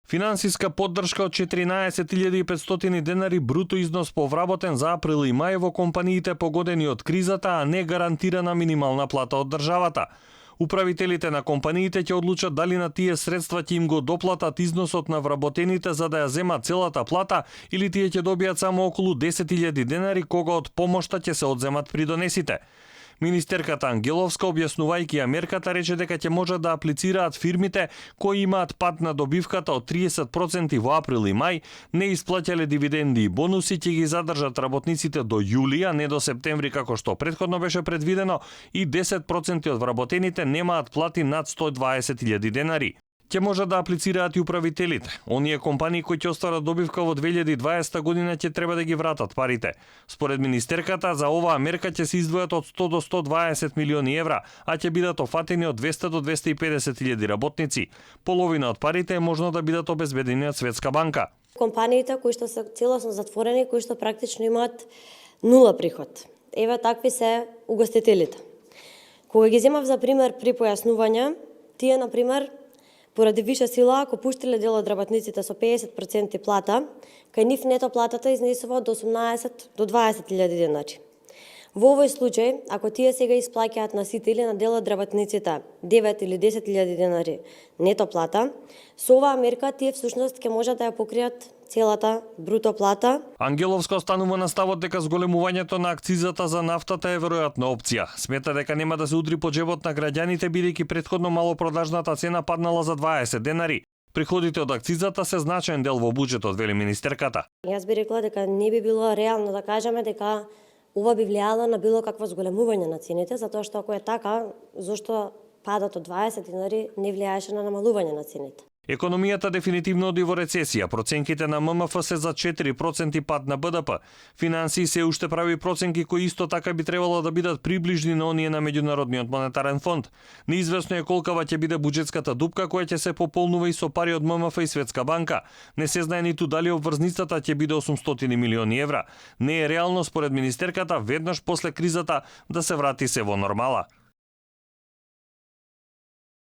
Финансиска поддршка од 14.500 денари бруто износ по вработен за април и мај во компаниите погодени од кризата, а не гарантирана минимална плата од државата. Управителите на компаниите ќе одлучат дали на тие средства ќе им го доплатат износот на вработените за да ја земат целата плата или тие ќе добијат само околу 10.000 денари кога од помошта ќе се одземат придонесите. Министерката Ангеловска, објаснувајќи ја мерката, рече дека ќе можат да аплицираат фирмите кои имаат пат на добивката од 30% во април и мај, не исплаќале дивиденди и бонуси, ќе ги задржат работниците до јули, а не до септември како што претходно беше предвидено, и 10% од вработените немаат плати над 120.000 денари. Ќе можат да аплицираат и управителите. Оние компании кои ќе остварат добивка во 2020 година ќе треба да ги вратат парите. Според министерката, за оваа мерка ќе се издвојат од 100 до 120 милиони евра, а ќе бидат офатени од 200 до 250.000 работници. Половина од парите е можно да бидат обезбедени од Светска банка. Компаниите кои што се целосно затворени, кои што практично имаат нула приход. Еве такви се угостителите. Кога ги земав за пример при појаснување, тие на пример поради виша сила, ако пуштиле дел од работниците со 50% плата, кај нив нето платата изнесува од 18 до 20.000 денари. Во овој случај, ако тие сега исплаќаат на сите или на дел од работниците 9 или 10.000 денари нето плата, со оваа мерка тие всушност ќе можат да ја покријат целата бруто плата. Ангеловска останува на ставот дека зголемувањето на акцизата за нафтата е веројатна опција. Смета дека нема да се удри по џебот на граѓаните бидејќи претходно малопродажната цена паднала за 20 денари. Приходите од акцизата се значаен дел во буџетот, вели министерката. Јас би рекла дека не би било реално да кажеме дека ова би влијало на било какво зголемување на цените, затоа што ако е така, зошто падот од 20 денари не влијаеше на намалување на цените. Економијата дефинитивно оди во рецесија. Проценките на ММФ се за 4% пад на БДП. Финансии се уште прави проценки кои исто така би требало да бидат приближни на оние на Меѓународниот монетарен фонд. Неизвестно е колкава ќе биде буџетската дупка која ќе се пополнува и со пари од ММФ и Светска банка. Не се знае ниту дали обврзницата ќе биде 800 милиони евра. Не е реално според министерката веднаш после кризата да се врати се во нормала.